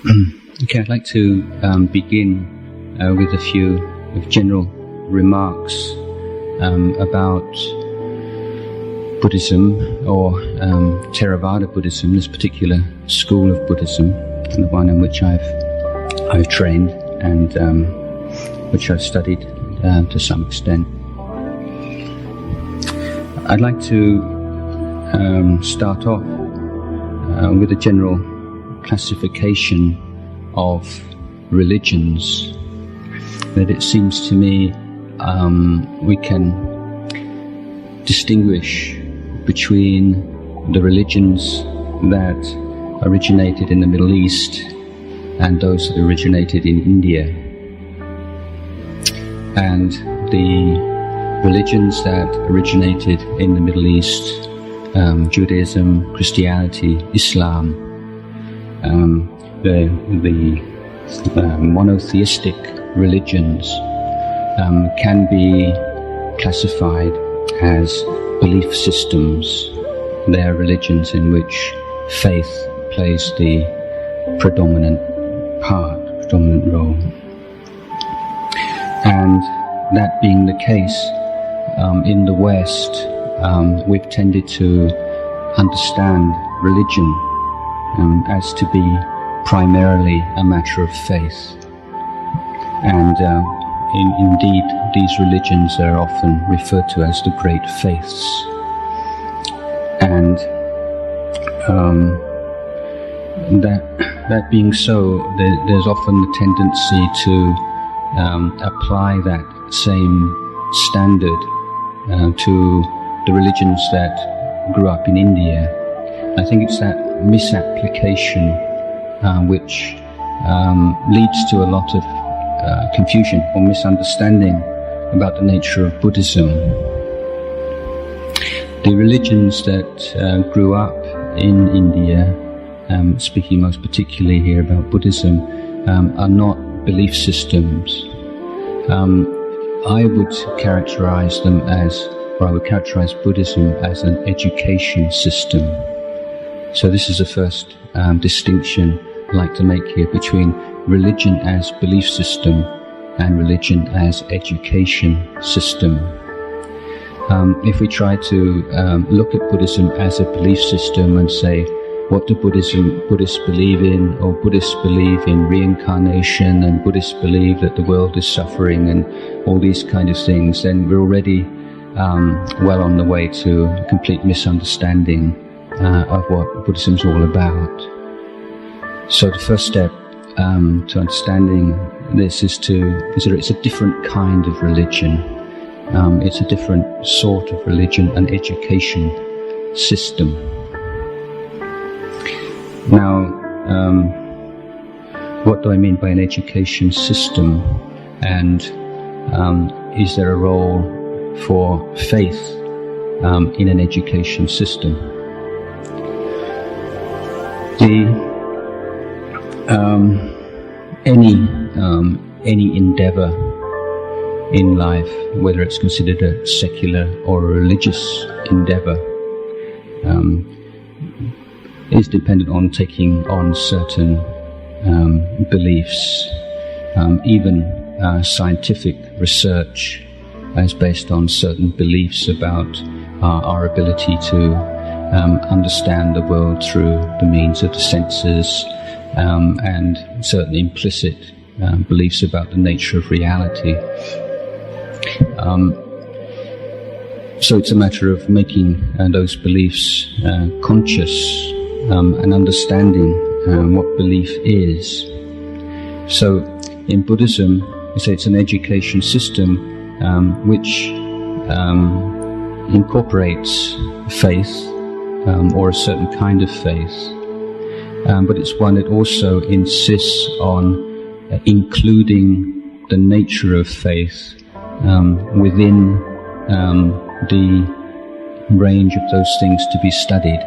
Okay, I'd like to begin with a few general remarks about Buddhism, or Theravada Buddhism, this particular school of Buddhism, and the one in which I've trained and which I've studied to some extent. I'd like to start off with a general classification of religions, that it seems to me we can distinguish between the religions that originated in the Middle East and those that originated in India, and the religions that originated in the Middle East, Judaism, Christianity, Islam, the monotheistic religions can be classified as belief systems. They are religions in which faith plays the predominant role. And that being the case, in the West, we've tended to understand religion as to be primarily a matter of faith. And indeed, these religions are often referred to as the great faiths. And that being so, there's often the tendency to apply that same standard to the religions that grew up in India. I think it's that misapplication which leads to a lot of confusion or misunderstanding about the nature of Buddhism. The religions that grew up in India, speaking most particularly here about Buddhism, are not belief systems. I would characterize them as, or I would characterize Buddhism as an education system. So this is the first distinction I'd like to make here between religion as belief system and religion as education system. If we try to look at Buddhism as a belief system and say, what do Buddhists believe in? Or Buddhists believe in reincarnation, and Buddhists believe that the world is suffering, and all these kind of things, then we're already well on the way to a complete misunderstanding of what Buddhism's all about. So the first step to understanding this is to consider it's a different kind of religion. It's a different sort of religion, an education system. Now, what do I mean by an education system? And is there a role for faith in an education system? Any endeavor in life, whether it's considered a secular or a religious endeavor, is dependent on taking on certain beliefs. Even scientific research is based on certain beliefs about our ability to understand the world through the means of the senses, and certain implicit beliefs about the nature of reality. So it's a matter of making those beliefs conscious and understanding what belief is. So in Buddhism, we say it's an education system which incorporates faith, or a certain kind of faith, but it's one that also insists on including the nature of faith within the range of those things to be studied.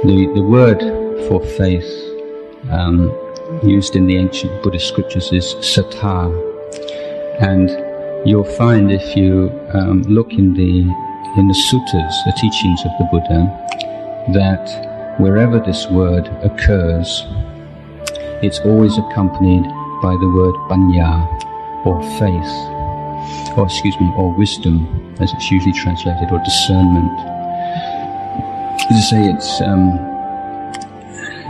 The word for faith used in the ancient Buddhist scriptures is sattha, and you'll find if you look in the suttas, the teachings of the Buddha, that wherever this word occurs, it's always accompanied by the word panya, or faith, or wisdom, as it's usually translated, or discernment. As I say,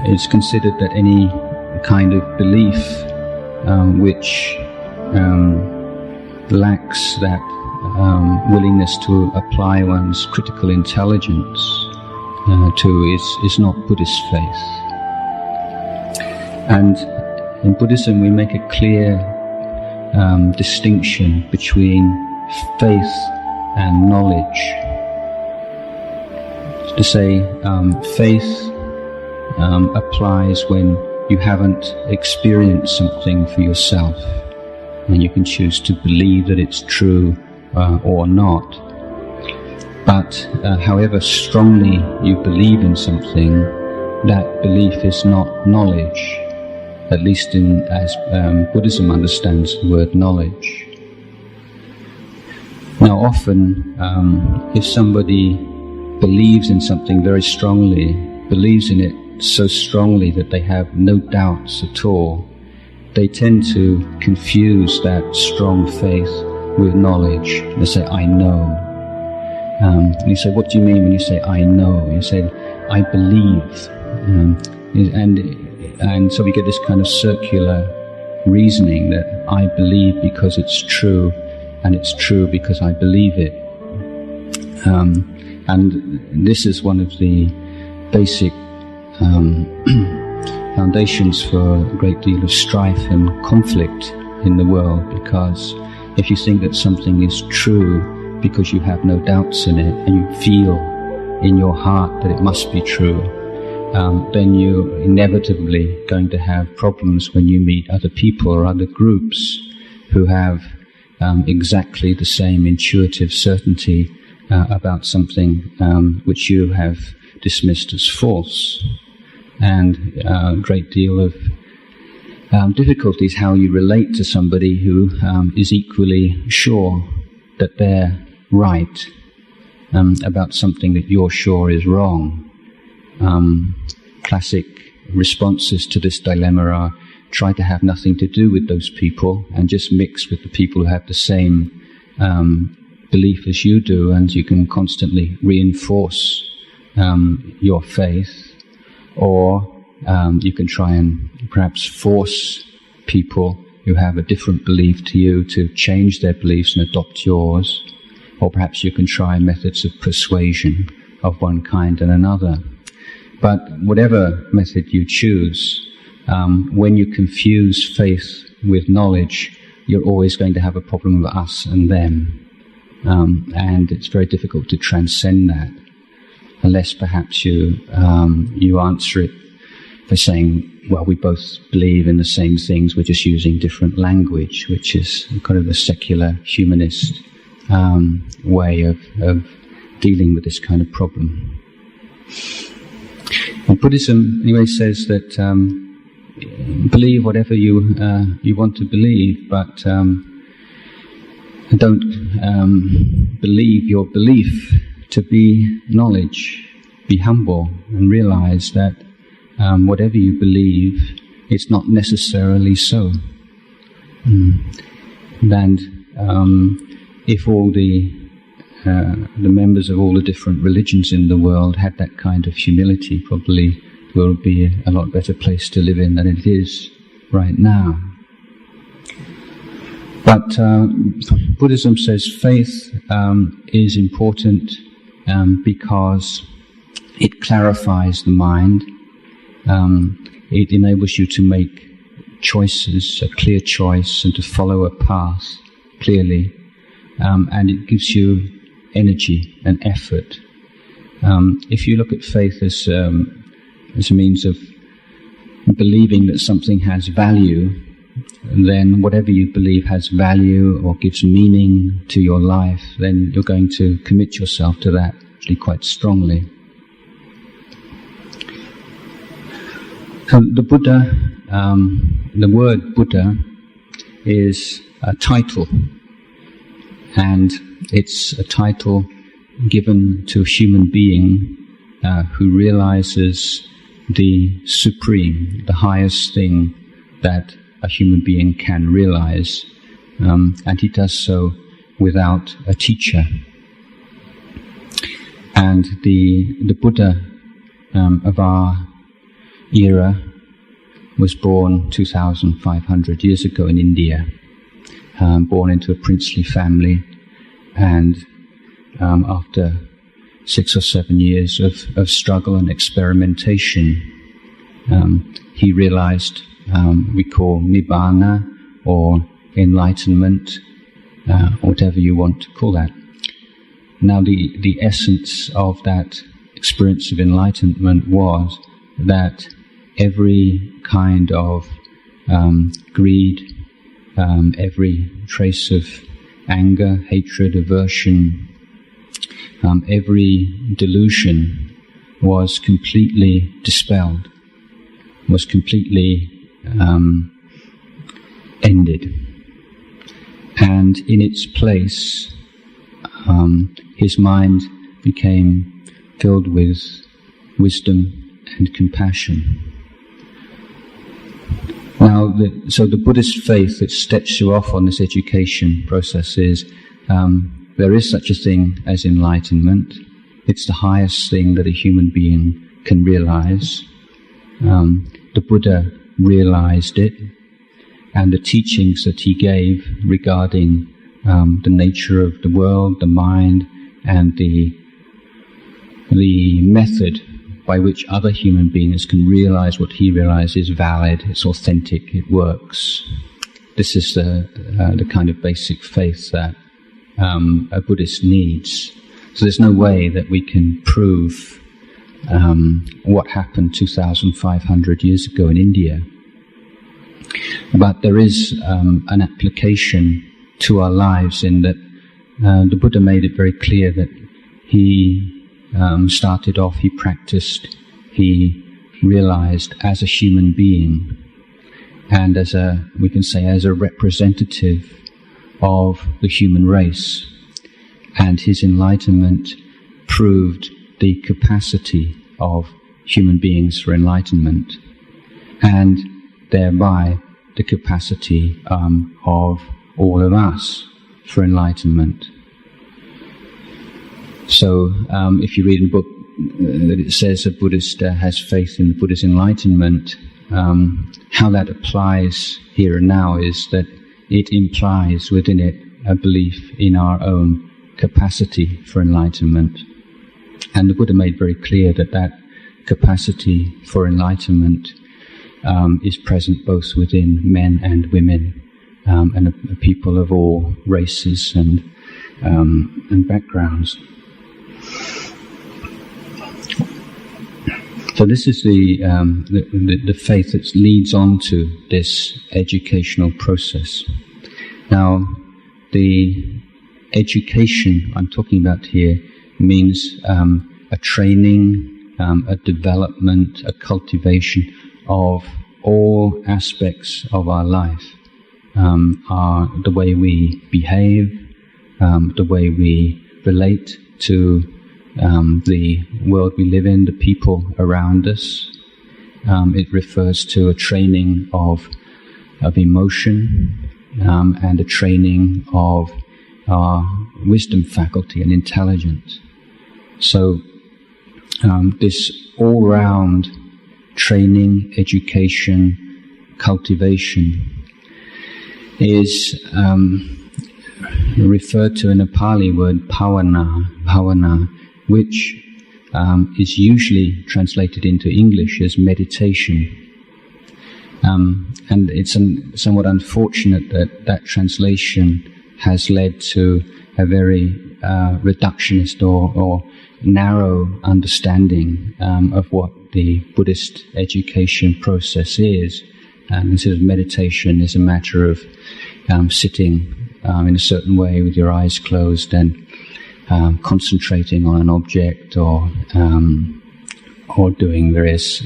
it's considered that any kind of belief which lacks that willingness to apply one's critical intelligence to is not Buddhist faith. And in Buddhism we make a clear distinction between faith and knowledge. To say faith applies when you haven't experienced something for yourself, and you can choose to believe that it's true or not. But however strongly you believe in something, that belief is not knowledge, at least as Buddhism understands the word knowledge. Now often, if somebody believes in something very strongly, believes in it so strongly that they have no doubts at all, they tend to confuse that strong faith with knowledge. They say, I know. And you say, what do you mean when you say, I know? And you say, I believe. And so we get this kind of circular reasoning that I believe because it's true, and it's true because I believe it. And this is one of the basic foundations for a great deal of strife and conflict in the world, because if you think that something is true because you have no doubts in it, and you feel in your heart that it must be true, then you're inevitably going to have problems when you meet other people or other groups who have exactly the same intuitive certainty about something which you have dismissed as false. And a great deal of difficulties how you relate to somebody who is equally sure that they're right about something that you're sure is wrong. Classic responses to this dilemma are try to have nothing to do with those people and just mix with the people who have the same belief as you do, and you can constantly reinforce your faith. Or you can try and perhaps force people who have a different belief to you to change their beliefs and adopt yours. Or perhaps you can try methods of persuasion of one kind and another. But whatever method you choose, when you confuse faith with knowledge, you're always going to have a problem of us and them. And it's very difficult to transcend that, unless perhaps you answer it by saying, well, we both believe in the same things, we're just using different language, which is kind of a secular humanist way of dealing with this kind of problem. And Buddhism, anyway, says that believe whatever you want to believe, but don't believe your belief to be knowledge. Be humble and realize that whatever you believe, it's not necessarily so. And if all the members of all the different religions in the world had that kind of humility, probably the world would be a lot better place to live in than it is right now. But Buddhism says faith is important because it clarifies the mind. It enables you to make choices, a clear choice, and to follow a path clearly. And it gives you energy and effort. If you look at faith as a means of believing that something has value, then whatever you believe has value or gives meaning to your life, then you're going to commit yourself to that actually quite strongly. So the Buddha, the word Buddha is a title, and it's a title given to a human being who realizes the supreme, the highest thing that a human being can realize, and he does so without a teacher. And the Buddha of our era was born 2,500 years ago in India, born into a princely family, and after 6 or 7 years of struggle and experimentation, he realized we call nibbana, or enlightenment, whatever you want to call that. Now the essence of that experience of enlightenment was that every kind of greed, every trace of anger, hatred, aversion, every delusion was completely dispelled, was completely ended. And in its place, his mind became filled with wisdom and compassion. Now, so the Buddhist faith that steps you off on this education process is there is such a thing as enlightenment. It's the highest thing that a human being can realize. The Buddha realized it, and the teachings that he gave regarding the nature of the world, the mind, and the method by which other human beings can realize what he realized is valid, it's authentic, it works. This is the kind of basic faith that a Buddhist needs. So there's no way that we can prove what happened 2,500 years ago in India. But there is an application to our lives in that the Buddha made it very clear that he started off, he practiced, he realized as a human being, and we can say as a representative of the human race. And his enlightenment proved the capacity of human beings for enlightenment, and thereby the capacity of all of us for enlightenment. So if you read in the book that it says a Buddhist has faith in Buddha's enlightenment, how that applies here and now is that it implies within it a belief in our own capacity for enlightenment. And the Buddha made very clear that that capacity for enlightenment is present both within men and women, and people of all races and backgrounds. So this is the faith that leads on to this educational process. Now, the education I'm talking about here means a training, a development, a cultivation of all aspects of our life. The way we behave, the way we relate to the world we live in, the people around us. It refers to a training of emotion and a training of our wisdom faculty and intelligence. So this all-round training, education, cultivation is referred to in a Pali word bhavana, which is usually translated into English as meditation. And it's somewhat unfortunate that that translation has led to a very reductionist or narrow understanding of what the Buddhist education process is. And this is meditation is a matter of sitting in a certain way with your eyes closed and concentrating on an object, or doing various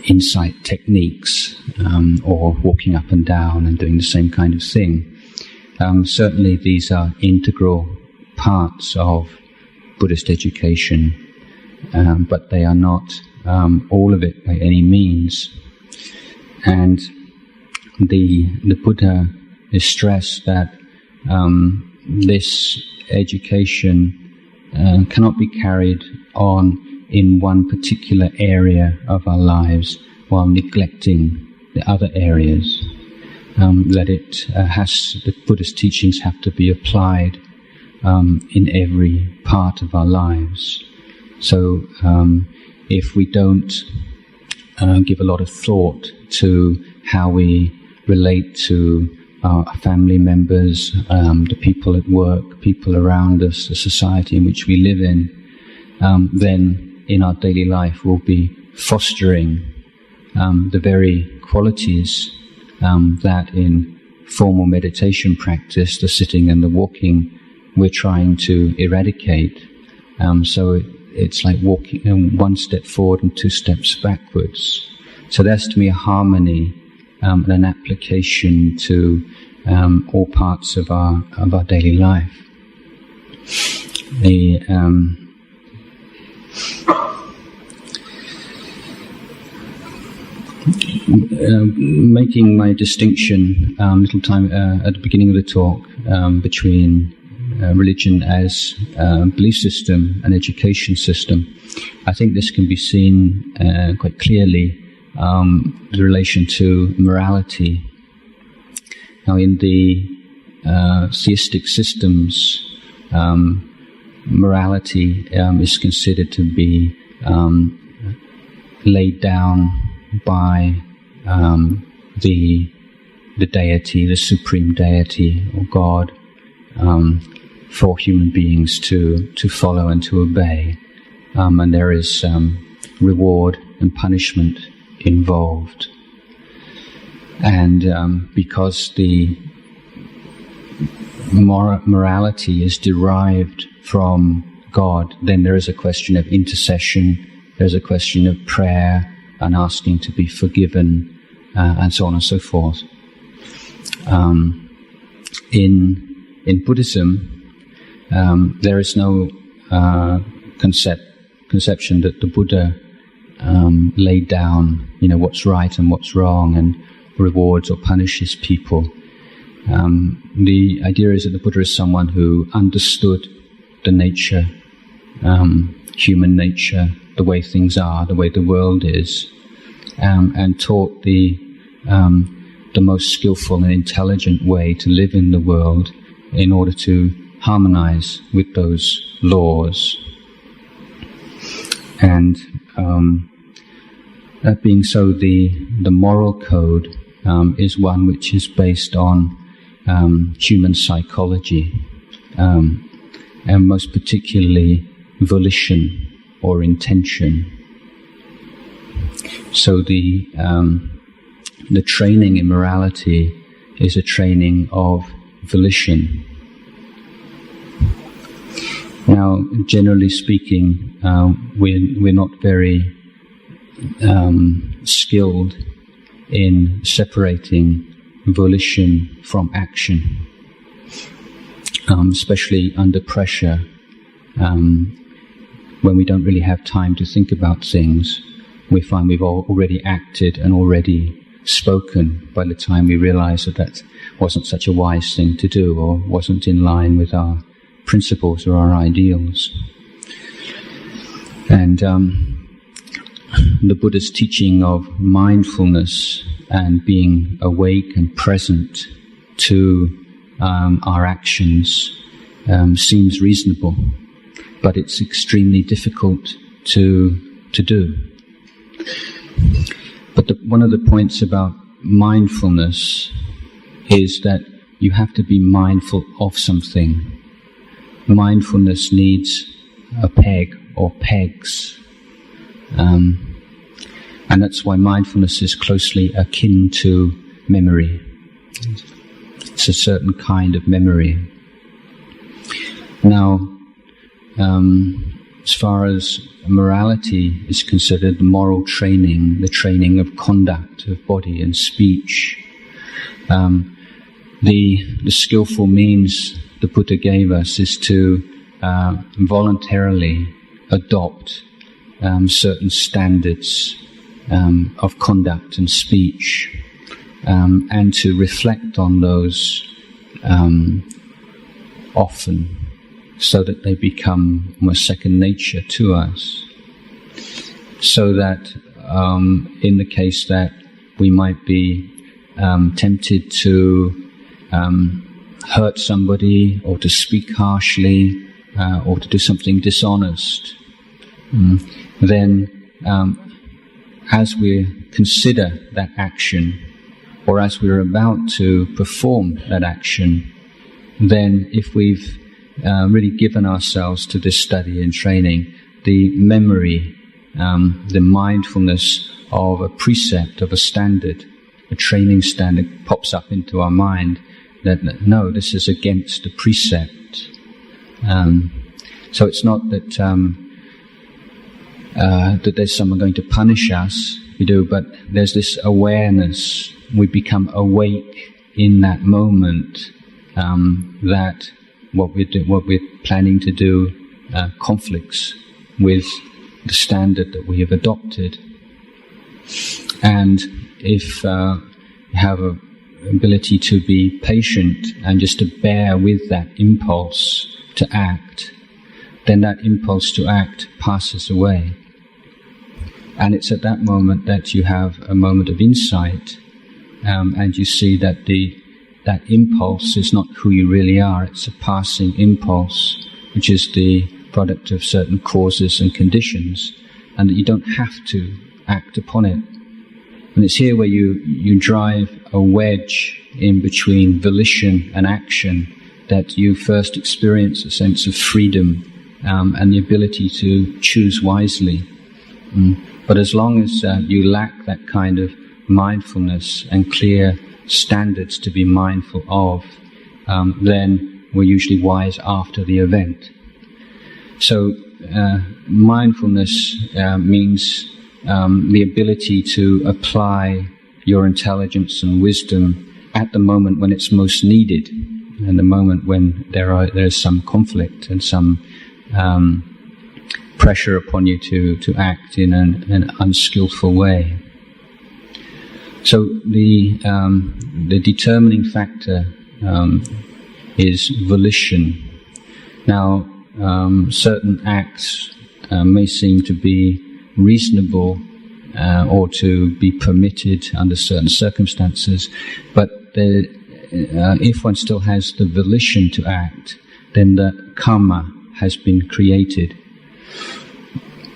insight techniques, or walking up and down and doing the same kind of thing. Certainly these are integral parts of Buddhist education, but they are not all of it by any means. And the Buddha has stressed that this education cannot be carried on in one particular area of our lives while neglecting the other areas. That the Buddha's teachings have to be applied in every part of our lives. So if we don't give a lot of thought to how we relate to our family members, the people at work, people around us, the society in which we live in, then in our daily life we'll be fostering the very qualities that in formal meditation practice, the sitting and the walking, we're trying to eradicate. So it's like walking one step forward and two steps backwards. So that's to me a harmony and an application to all parts of our daily life. Making my distinction little time at the beginning of the talk between religion as belief system and education system, I think this can be seen quite clearly the relation to morality. Now, in the theistic systems, morality is considered to be laid down by the deity, the supreme deity or God, for human beings to follow and to obey, and there is reward and punishment involved. And because the morality is derived from God, then there is a question of intercession, there's a question of prayer and asking to be forgiven, and so on and so forth. In Buddhism, there is no conception that the Buddha laid down, what's right and what's wrong, and rewards or punishes people. The idea is that the Buddha is someone who understood the nature, human nature, the way things are, the way the world is, and taught the most skillful and intelligent way to live in the world in order to harmonize with those laws. And that being so, the moral code is one which is based on human psychology, and most particularly volition or intention. So the training in morality is a training of volition. Now, generally speaking, we're not very skilled in separating volition from action, especially under pressure, when we don't really have time to think about things. We find we've already acted and already spoken by the time we realize that wasn't such a wise thing to do or wasn't in line with our principles or our ideals. And the Buddha's teaching of mindfulness and being awake and present to our actions seems reasonable, but it's extremely difficult to do. But one of the points about mindfulness is that you have to be mindful of something. Mindfulness needs a peg or pegs. And that's why mindfulness is closely akin to memory. It's a certain kind of memory. Now, as far as morality is considered, the moral training, the training of conduct, of body and speech, the skillful means the Buddha gave us is to voluntarily adopt certain standards of conduct and speech, and to reflect on those often, so that they become almost second nature to us. So that in the case that we might be tempted to hurt somebody, or to speak harshly, or to do something dishonest, then as we consider that action, or as we're about to perform that action, then if we've really given ourselves to this study and training, the memory, the mindfulness of a precept, of a standard, a training standard pops up into our mind that no, this is against the precept. So it's not that that there's someone going to punish us, but there's this awareness. We become awake in that moment that what we're planning to do conflicts with the standard that we have adopted. And if you have an ability to be patient and just to bear with that impulse to act, then that impulse to act passes away. And it's at that moment that you have a moment of insight, and you see that that impulse is not who you really are. It's a passing impulse, which is the product of certain causes and conditions, and that you don't have to act upon it. And it's here where you drive a wedge in between volition and action, that you first experience a sense of freedom and the ability to choose wisely. But as long as you lack that kind of mindfulness and clear standards to be mindful of, then we're usually wise after the event. So mindfulness means the ability to apply your intelligence and wisdom at the moment when it's most needed, and the moment when there is some conflict and some pressure upon you to act in an unskillful way. So the determining factor is volition. Now, certain acts may seem to be reasonable or to be permitted under certain circumstances, but if one still has the volition to act, then the karma has been created.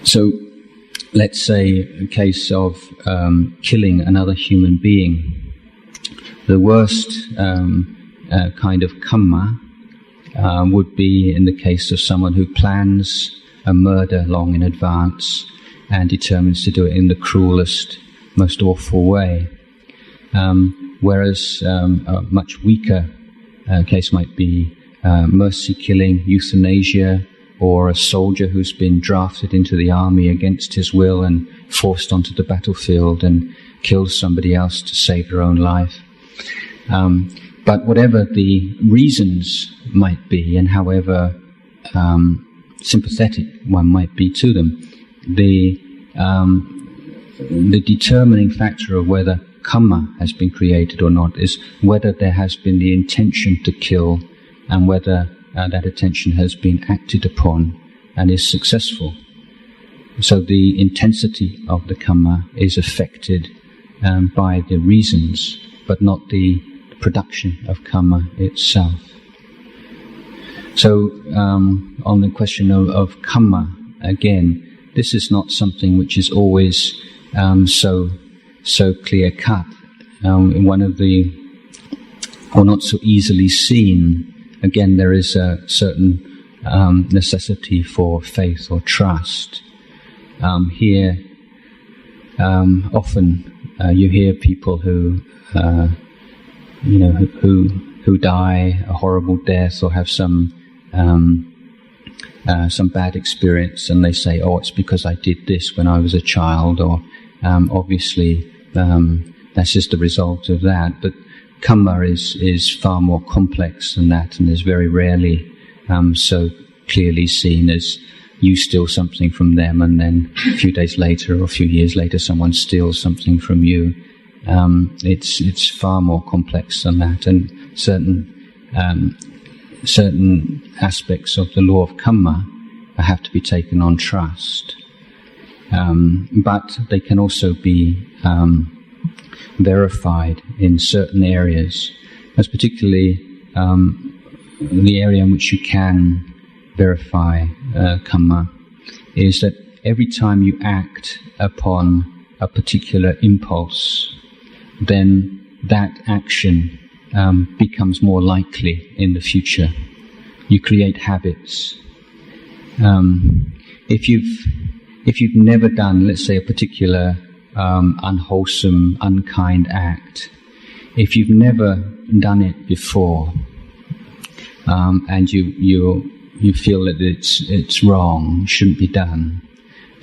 So, let's say a case of killing another human being. The worst kind of karma would be in the case of someone who plans a murder long in advance and determines to do it in the cruelest, most awful way. Whereas a much weaker case might be mercy killing, euthanasia, or a soldier who's been drafted into the army against his will and forced onto the battlefield and kills somebody else to save their own life. But whatever the reasons might be, and however sympathetic one might be to them, the determining factor of whether karma has been created or not is whether there has been the intention to kill, and whether that intention has been acted upon and is successful. So the intensity of the karma is affected by the reasons, but not the production of karma itself. So on the question of karma, again, this is not something which is always so clear cut. One of the, or not so easily seen. Again, there is a certain necessity for faith or trust. Here, often you hear people who die a horrible death or have some bad experience, and they say, "Oh, it's because I did this when I was a child," or obviously that's just the result of that. But karma is far more complex than that, and is very rarely so clearly seen as you steal something from them, and then a few days later or a few years later someone steals something from you. It's far more complex than that, and certain aspects of the law of karma have to be taken on trust. But they can also be verified in certain areas. That's particularly the area in which you can verify karma is that every time you act upon a particular impulse, then that action becomes more likely in the future. You create habits. If you've never done, let's say, a particular unwholesome, unkind act, if you've never done it before, and you feel that it's wrong, shouldn't be done,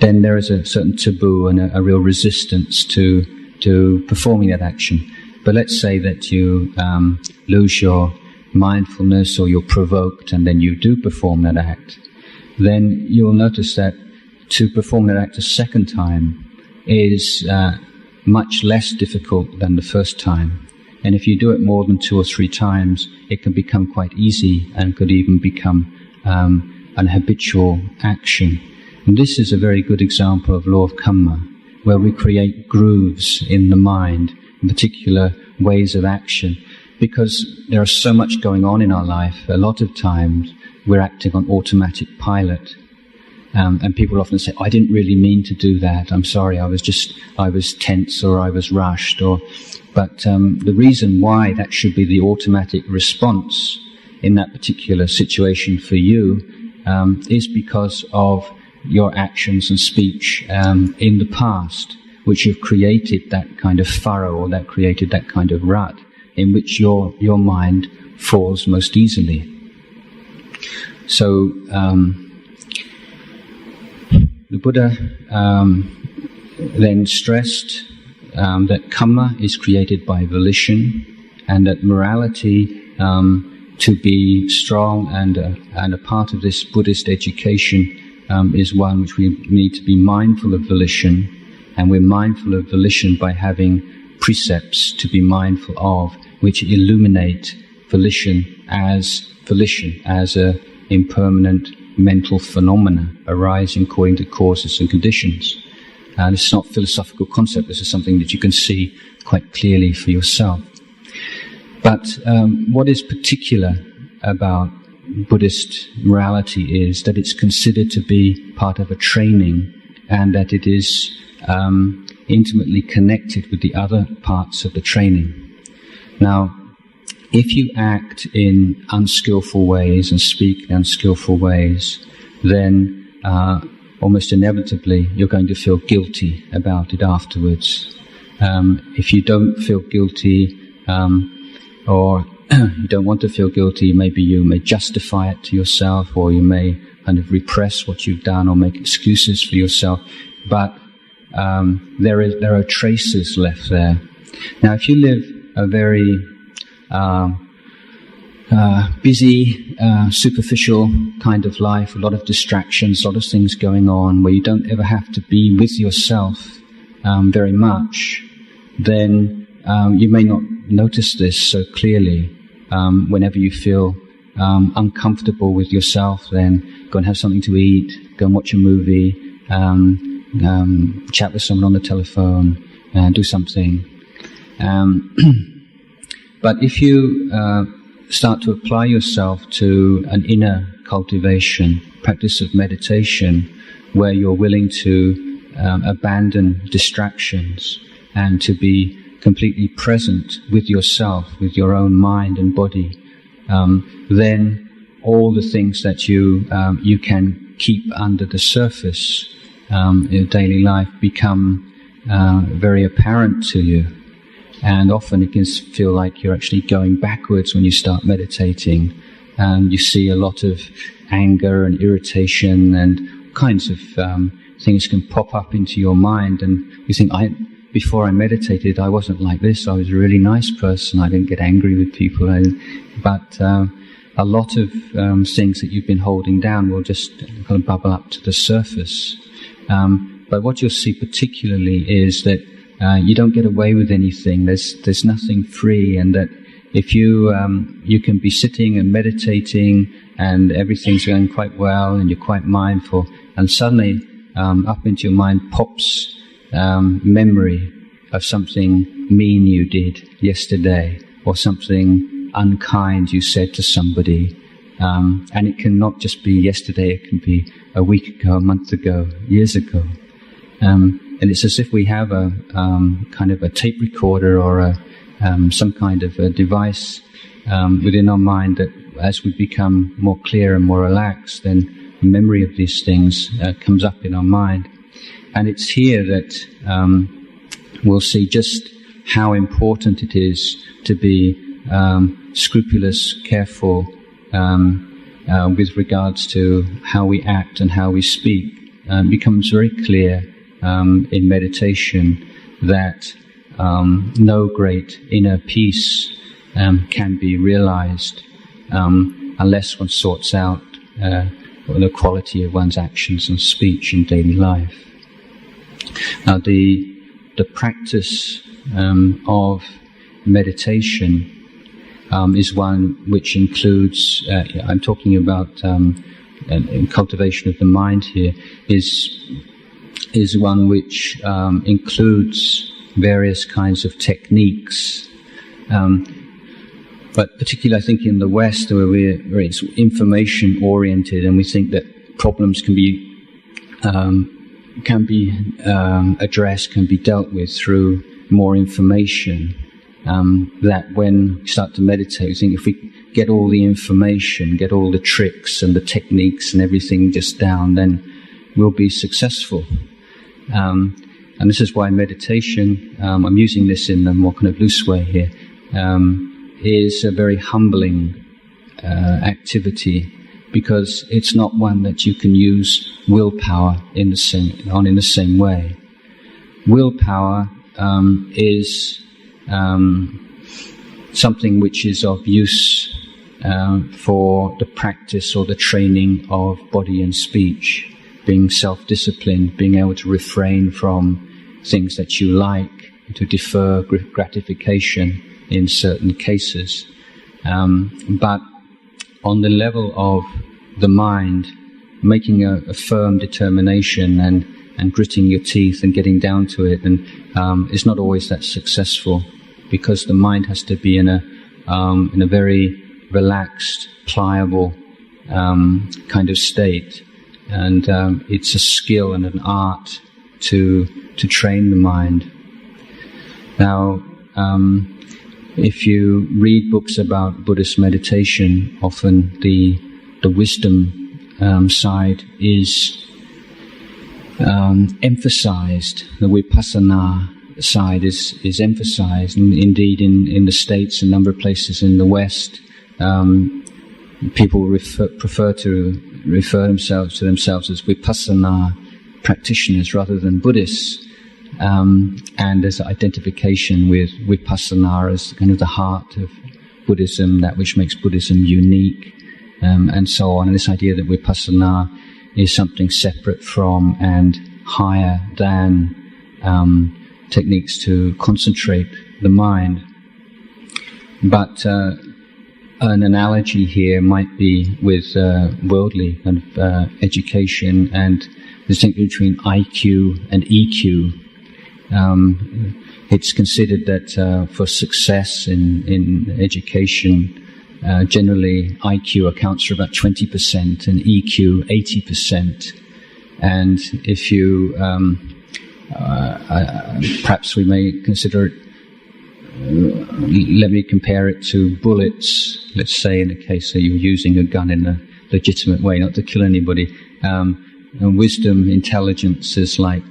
then there is a certain taboo and a real resistance to performing that action. But let's say that you lose your mindfulness, or you're provoked, and then you do perform that act, then you'll notice that to perform that act a second time is much less difficult than the first time. And if you do it more than 2 or 3 times, it can become quite easy and could even become an habitual action. And this is a very good example of law of karma, where we create grooves in the mind, in particular ways of action, because there is so much going on in our life. A lot of times we're acting on automatic pilot. And people often say, I didn't really mean to do that. I'm sorry, I was tense, or I was rushed. But the reason why that should be the automatic response in that particular situation for you is because of your actions and speech in the past, which have created that kind of furrow, or that created that kind of rut in which your mind falls most easily. So the Buddha then stressed that karma is created by volition, and that morality, to be strong and a part of this Buddhist education, is one which we need to be mindful of volition, and we're mindful of volition by having precepts to be mindful of, which illuminate volition as a impermanent mental phenomena arising according to causes and conditions. This is not a philosophical concept, this is something that you can see quite clearly for yourself. But what is particular about Buddhist morality is that it's considered to be part of a training, and that it is intimately connected with the other parts of the training. Now, if you act in unskillful ways and speak in unskillful ways, then almost inevitably you're going to feel guilty about it afterwards. If you don't feel guilty, or you don't want to feel guilty, maybe you may justify it to yourself, or you may kind of repress what you've done or make excuses for yourself, but there are traces left there. Now, if you live a very busy, superficial kind of life, a lot of distractions, a lot of things going on, where you don't ever have to be with yourself very much, then you may not notice this so clearly. Whenever you feel uncomfortable with yourself, then go and have something to eat, go and watch a movie, chat with someone on the telephone, do something. But if you start to apply yourself to an inner cultivation, practice of meditation, where you're willing to abandon distractions and to be completely present with yourself, with your own mind and body, then all the things that you can keep under the surface in your daily life become very apparent to you. And often it can feel like you're actually going backwards when you start meditating, and you see a lot of anger and irritation and kinds of things can pop up into your mind, and you think, before I meditated, I wasn't like this. I was a really nice person. I didn't get angry with people. But a lot of things that you've been holding down will just kind of bubble up to the surface. But what you'll see particularly is that you don't get away with anything. There's nothing free, and that if you can be sitting and meditating and everything's going quite well and you're quite mindful, and suddenly up into your mind pops memory of something mean you did yesterday, or something unkind you said to somebody, and it can not just be yesterday, it can be a week ago, a month ago, years ago. And it's as if we have a kind of a tape recorder or some kind of a device within our mind that, as we become more clear and more relaxed, then the memory of these things comes up in our mind. And it's here that we'll see just how important it is to be scrupulous, careful with regards to how we act and how we speak. It becomes very clear in meditation that no great inner peace can be realized unless one sorts out the quality of one's actions and speech in daily life. Now, the practice of meditation is one which includes, I'm talking about cultivation of the mind here, is one which includes various kinds of techniques. But particularly, I think, in the West, where it's information-oriented, and we think that problems can be addressed, can be dealt with through more information. That when we start to meditate, we think if we get all the information, get all the tricks and the techniques and everything just down, then we'll be successful. And this is why meditation, I'm using this in a more kind of loose way here, is a very humbling activity, because it's not one that you can use willpower in the same way. Willpower is something which is of use for the practice or the training of body and speech, being self-disciplined, being able to refrain from things that you like, to defer gratification in certain cases. But on the level of the mind, making a firm determination and gritting your teeth and getting down to it, and is not always that successful, because the mind has to be in a very relaxed, pliable kind of state, and it's a skill and an art to train the mind. Now, if you read books about Buddhist meditation, often the wisdom side is emphasized. The vipassana side is emphasized. And indeed, in the States, a number of places in the West, people prefer to refer themselves as vipassana practitioners rather than Buddhists. And there's identification with vipassana as kind of the heart of Buddhism, that which makes Buddhism unique, and so on. And this idea that vipassana is something separate from and higher than techniques to concentrate the mind. But an analogy here might be with worldly kind of education, and the distinction between IQ and EQ. It's considered that for success in education, generally IQ accounts for about 20% and EQ 80%. And if you, perhaps we may consider it, let me compare it to bullets. Let's say in the case that you're using a gun in a legitimate way, not to kill anybody. And wisdom, intelligence is like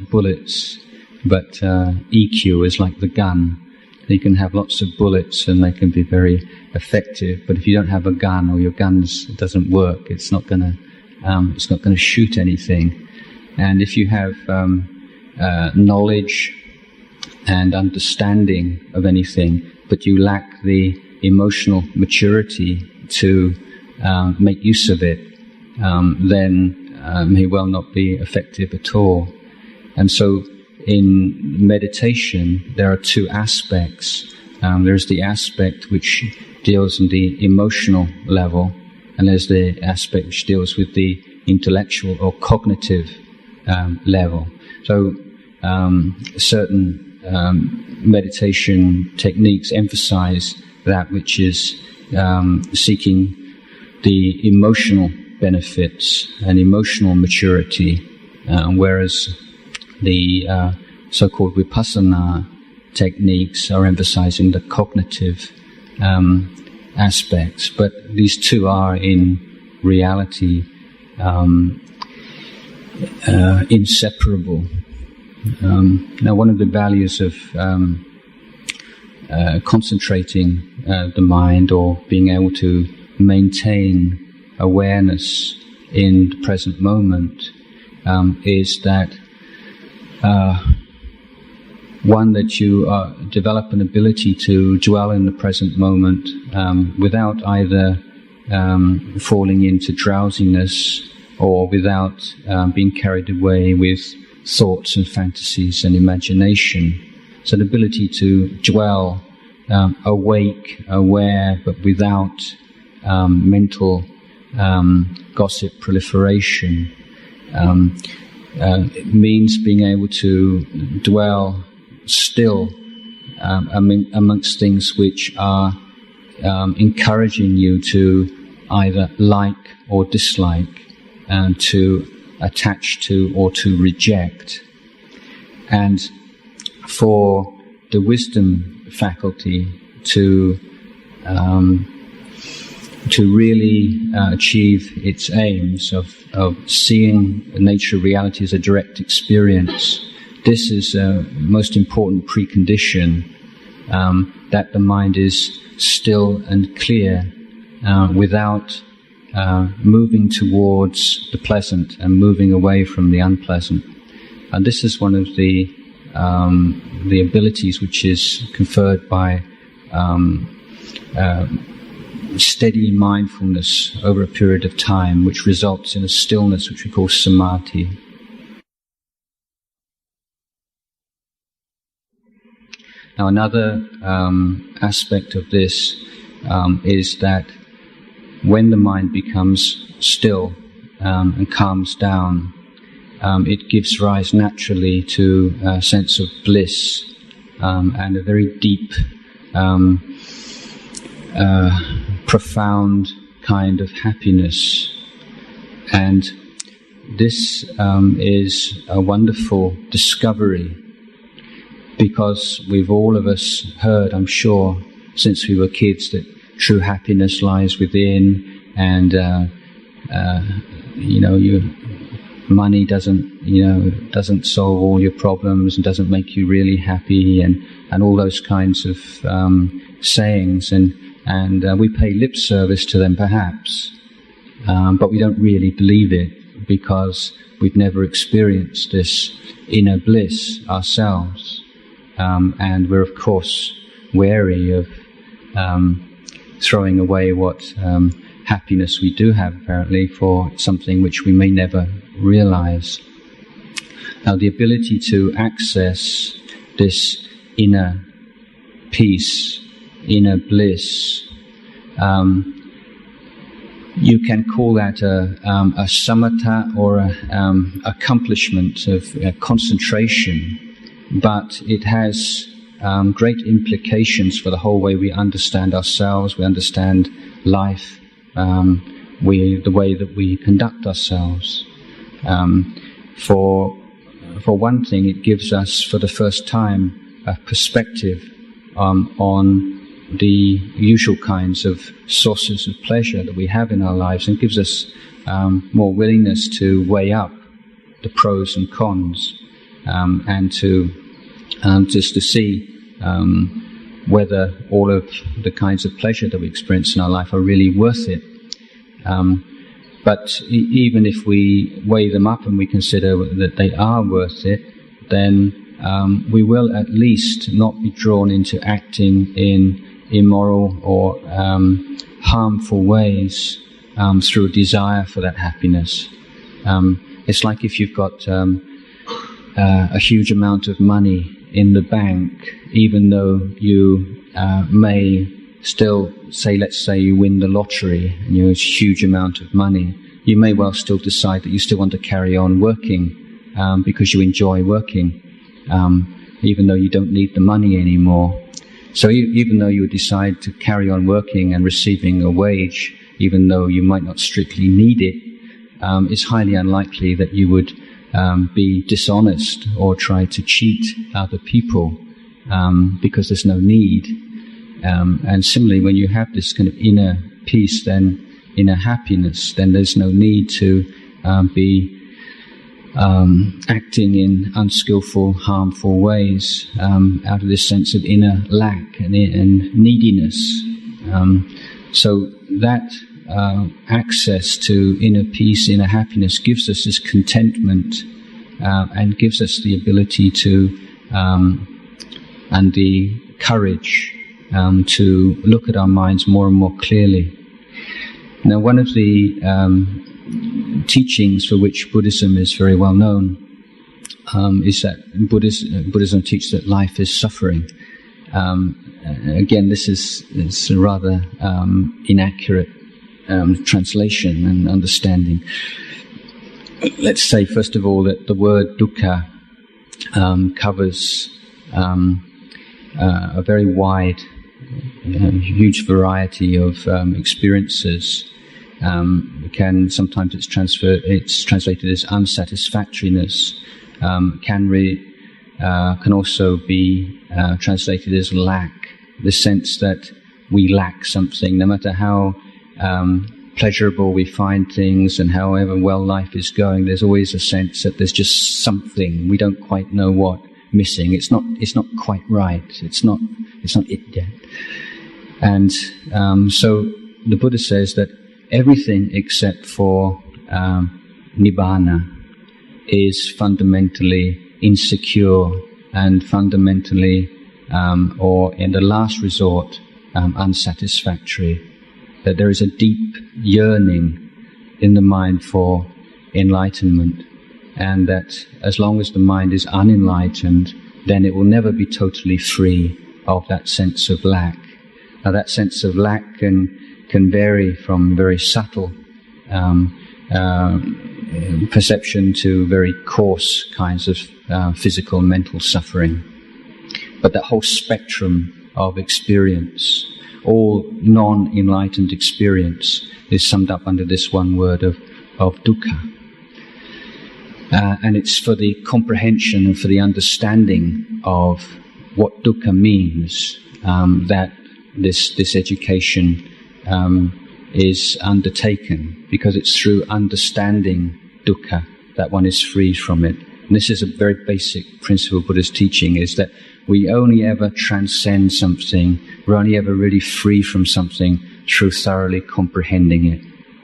bullets, but EQ is like the gun. You can have lots of bullets and they can be very effective, but if you don't have a gun, or your gun doesn't work, it's not going to shoot anything. And if you have knowledge and understanding of anything, but you lack the emotional maturity to make use of it, then may well not be effective at all. And so in meditation there are two aspects. There's the aspect which deals in the emotional level, and there's the aspect which deals with the intellectual or cognitive level. So certain meditation techniques emphasize that which is seeking the emotional benefits and emotional maturity, whereas the so-called vipassana techniques are emphasizing the cognitive aspects. But these two are in reality inseparable. Now, one of the values of concentrating the mind, or being able to maintain awareness in the present moment, is that one, that you develop an ability to dwell in the present moment without either falling into drowsiness or without being carried away with thoughts and fantasies and imagination. So the ability to dwell awake, aware, but without mental gossip proliferation. It means being able to dwell still amongst things which are encouraging you to either like or dislike, and to attach to or to reject. And for the wisdom faculty to really achieve its aims of seeing the nature of reality as a direct experience, this is a most important precondition, that the mind is still and clear without moving towards the pleasant and moving away from the unpleasant. And this is one of the abilities which is conferred by steady mindfulness over a period of time, which results in a stillness which we call samadhi. Now, another aspect of this is that when the mind becomes still and calms down, it gives rise naturally to a sense of bliss and a very deep, profound kind of happiness. And this is a wonderful discovery, because we've all of us heard, I'm sure, since we were kids, that true happiness lies within, and your money doesn't solve all your problems and doesn't make you really happy, and all those kinds of sayings, and we pay lip service to them perhaps, but we don't really believe it, because we've never experienced this inner bliss ourselves, and we're of course wary of throwing away what happiness we do have, apparently, for something which we may never realize. Now, the ability to access this inner peace, inner bliss, you can call that a samatha, or a accomplishment of concentration, but it has great implications for the whole way we understand ourselves, we understand life, the way that we conduct ourselves. For one thing, it gives us, for the first time, a perspective on the usual kinds of sources of pleasure that we have in our lives, and gives us more willingness to weigh up the pros and cons, and to just to see whether all of the kinds of pleasure that we experience in our life are really worth it. But even if we weigh them up and we consider that they are worth it, then we will at least not be drawn into acting in immoral or harmful ways through a desire for that happiness. It's like if you've got a huge amount of money in the bank, even though you may still say, let's say you win the lottery and you have a huge amount of money, you may well still decide that you still want to carry on working because you enjoy working, even though you don't need the money anymore. So even though you would decide to carry on working and receiving a wage, even though you might not strictly need it, it's highly unlikely that you would be dishonest or try to cheat other people because there's no need. And similarly, when you have this kind of inner peace, then inner happiness, then there's no need to be acting in unskillful, harmful ways out of this sense of inner lack and neediness. So that access to inner peace, inner happiness gives us this contentment and gives us the ability to and the courage to look at our minds more and more clearly. Now, one of the teachings for which Buddhism is very well known is that Buddhism teaches that life is suffering. Again, this is a rather inaccurate translation and understanding. Let's say, first of all, that the word dukkha covers a very wide, huge variety of experiences. Sometimes it's translated as unsatisfactoriness. Can also be translated as lack, the sense that we lack something, no matter how pleasurable we find things and however well life is going. There's always a sense that there's just something we don't quite know what missing. It's not quite right. It's not it yet. And so the Buddha says that everything except for nibbana is fundamentally insecure and fundamentally, or in the last resort, unsatisfactory. That there is a deep yearning in the mind for enlightenment, and that as long as the mind is unenlightened, then it will never be totally free of that sense of lack. Now, that sense of lack can vary from very subtle perception to very coarse kinds of physical and mental suffering. But that whole spectrum of experience, all non-enlightened experience, is summed up under this one word of dukkha. And it's for the comprehension and for the understanding of what dukkha means that this education is undertaken, because it's through understanding dukkha that one is free from it. And this is a very basic principle of Buddha's teaching, is that we only ever transcend something, we're only ever really free from something through thoroughly comprehending it,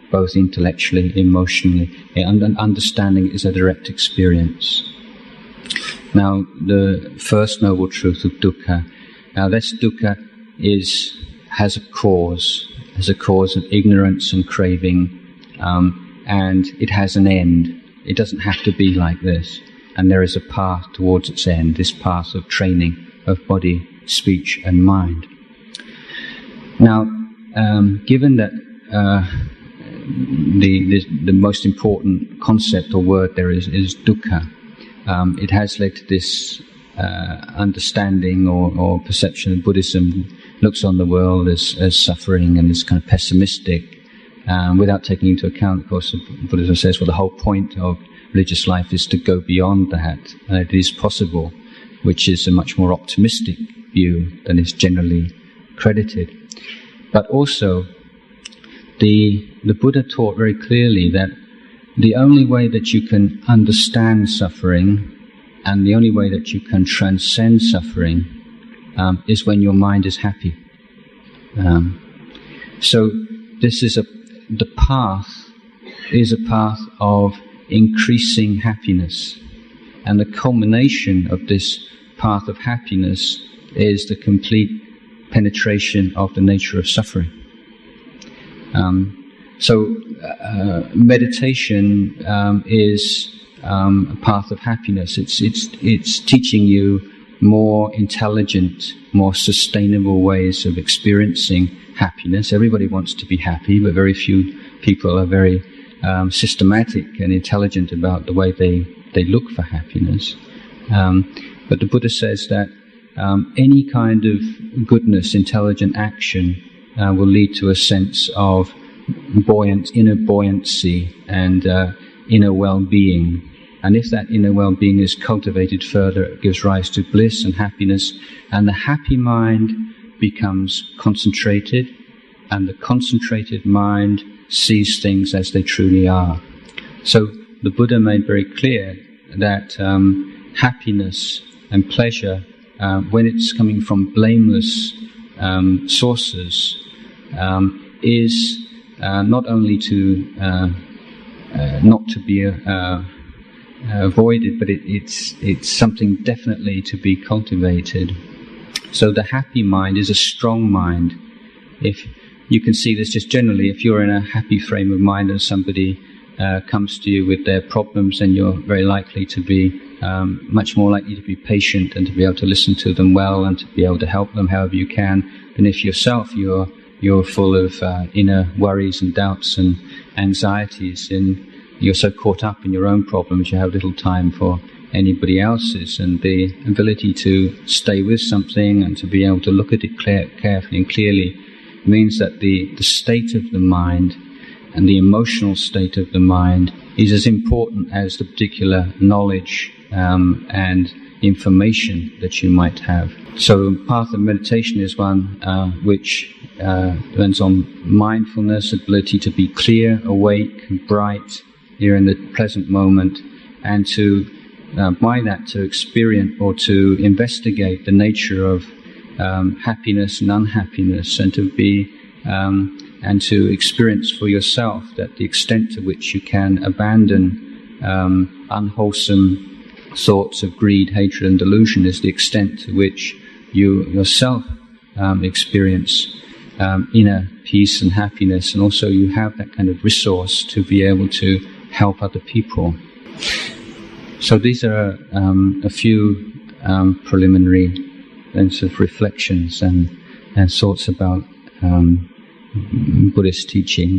both intellectually, emotionally, and understanding is a direct experience. Now, the first noble truth of dukkha. Now, this dukkha has a cause of ignorance and craving, and it has an end. It doesn't have to be like this. And there is a path towards its end, this path of training of body, speech and mind. Now, given that the most important concept or word there is dukkha, it has led to this understanding or perception of Buddhism looks on the world as suffering and is kind of pessimistic, without taking into account, of course, Buddhism says, well, the whole point of religious life is to go beyond that, and it is possible, which is a much more optimistic view than is generally credited. But also, the Buddha taught very clearly that the only way that you can understand suffering and the only way that you can transcend suffering is when your mind is happy. So this is the path is a path of increasing happiness, and the culmination of this path of happiness is the complete penetration of the nature of suffering. So meditation is a path of happiness. It's teaching you more intelligent, more sustainable ways of experiencing happiness. Everybody wants to be happy, but very few people are very systematic and intelligent about the way they look for happiness. But the Buddha says that any kind of goodness, intelligent action will lead to a sense of inner buoyancy and inner well-being. And if that inner well-being is cultivated further, it gives rise to bliss and happiness, and the happy mind becomes concentrated, and the concentrated mind sees things as they truly are. So the Buddha made very clear that happiness and pleasure, when it's coming from blameless sources, is not only not to be avoided, but it's something definitely to be cultivated. So the happy mind is a strong mind. If you can see this just generally, if you're in a happy frame of mind and somebody comes to you with their problems, then you're very likely to be much more likely to be patient and to be able to listen to them well and to be able to help them however you can, than if yourself you're full of inner worries and doubts and anxieties, and you're so caught up in your own problems you have little time for anybody else's. And the ability to stay with something and to be able to look at it carefully and clearly means that the state of the mind and the emotional state of the mind is as important as the particular knowledge and information that you might have. So the path of meditation is one which depends on mindfulness, ability to be clear, awake, bright here in the present moment, and to by that to experience or to investigate the nature of happiness and unhappiness, and to be and to experience for yourself that the extent to which you can abandon unwholesome thoughts of greed, hatred and delusion is the extent to which you yourself experience inner peace and happiness, and also you have that kind of resource to be able to help other people. So these are a few preliminary sort of reflections and thoughts about Buddhist teaching.